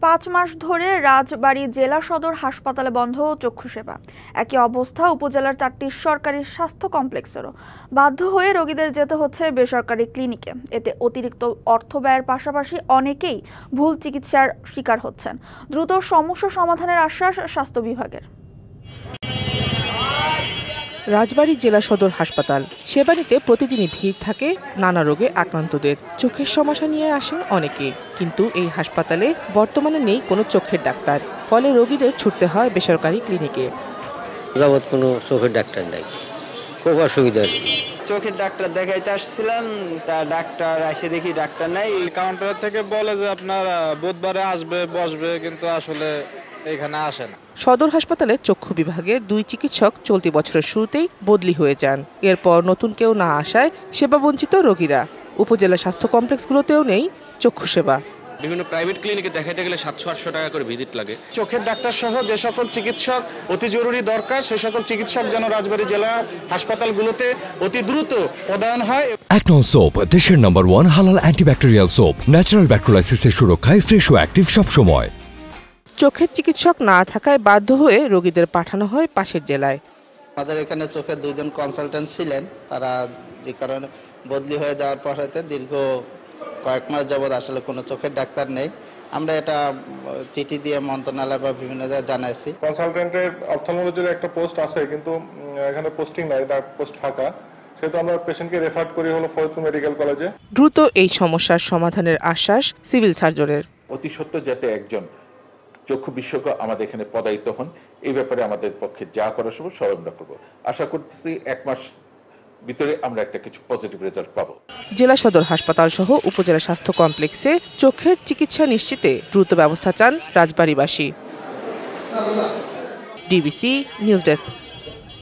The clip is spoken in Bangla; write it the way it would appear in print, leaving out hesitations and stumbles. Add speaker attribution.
Speaker 1: 5 মাস ধরে রাজবাড়ী জেলা সদর হাসপাতালে বন্ধ চক্ষু সেবা। একই অবস্থা উপজেলার 4টি সরকারি স্বাস্থ্য কমপ্লেক্সেরও। বাধ্য হয়ে রোগীদের যেতে হচ্ছে বেসরকারি ক্লিনিকে। এতে অতিরিক্ত অর্থ ব্যয়ের পাশাপাশি অনেকেই ভুল চিকিৎসার শিকার হচ্ছেন। দ্রুত সমস্যা সমাধানের আশ্বাস স্বাস্থ্য বিভাগের।
Speaker 2: রাজবাড়ী জেলা সদর হাসপাতাল সেবা নিতে প্রতিদিনই ভিড় থাকে নানা রোগে আক্রান্তদের। চোখের সমস্যা নিয়ে আসেন অনেকে, কিন্তু এই হাসপাতালে বর্তমানে নেই কোনো চোখের ডাক্তার। ফলে রোগীদের ছুটতে হয় বেসরকারি ক্লিনিকে।
Speaker 3: যাবত কোনো চোখের ডাক্তার নাই, খুব অসুবিধা।
Speaker 4: চোখের ডাক্তার দেখাইতে আসছিলাম, তা ডাক্তার এসে দেখি ডাক্তার নাই।
Speaker 5: কাউন্টার থেকে বলে যে আপনার বুধবারে আসবে বসবে, কিন্তু আসলে এখানে আসে না।
Speaker 2: সদর হাসপাতালে চক্ষু বিভাগের 2 চিকিৎসক চলতি বছরের শুরুতেই বদলি হয়ে যান। এরপর নতুন কেউ না আসায় সেবা বঞ্চিত রোগীরা। উপজেলা স্বাস্থ্য কমপ্লেক্সগুলোতেও নেই চক্ষু সেবা।
Speaker 6: বিভিন্ন প্রাইভেট ক্লিনিকে দেখাইতে গেলে 700-800 টাকা করে ভিজিট লাগে।
Speaker 7: চোখের ডাক্তার সহ যে সকল চিকিৎসক অতি জরুরি দরকার, সেই সকল চিকিৎসক যেন রাজবাড়ী জেলা হাসপাতালগুলোতে অতি দ্রুত পদায়ন হয়।
Speaker 8: অ্যাকনন সোপ দেশের নাম্বার 1 হালাল অ্যান্টিব্যাকটেরিয়াল সোপ, ন্যাচারাল ব্যাকটেরিয়ালাইসিসের সুরক্ষায় ফ্রেশ ও অ্যাক্টিভ সব সময়।
Speaker 2: চোখের চিকিৎসক না থাকায় বাধ্য হয়ে রোগীদের পাঠানো হয় পাশের জেলায়।
Speaker 4: আমাদের এখানে চোখের 2 জন কনসালটেন্ট ছিলেন, তারা যে কারণে বদলি হয়ে যাওয়ার পর হয়তো দীর্ঘ কয়েক মাস যাবৎ আসলে কোনো চোখের ডাক্তার নেই। আমরা এটা চিঠি দিয়ে মন্ত্রণালয় বা বিভিন্ন জায়গায় জানাইছি।
Speaker 9: কনসালটেন্টের অপথলমোলজির একটা পোস্ট আছে, কিন্তু এখানে পোস্টিং নাই, পোস্ট ফাঁকা। সেহেতু আমরা পেশেন্টকে রেফার করি হলো ফরিদপুর মেডিকেল কলেজে।
Speaker 2: দ্রুত এই সমস্যার সমাধানের আশ্বাস সিভিল সার্জনের।
Speaker 10: অতি সত্বর যাতে একজন চক্ষু বিশেষজ্ঞ আমাদের এখানে পদায়িত হন, এই ব্যাপারে আমাদের পক্ষে যা করা সম্ভব সব আমরা করব। আশা করতেছি 1 মাস ভিতরে আমরা একটা কিছু পজিটিভ রেজাল্ট পাবো।
Speaker 2: জেলা সদর হাসপাতাল সহ উপজেলা স্বাস্থ্য কমপ্লেক্সে চোখের চিকিৎসা নিশ্চিতে দ্রুত ব্যবস্থা চান রাজবাড়ীবাসী। DBC news desk.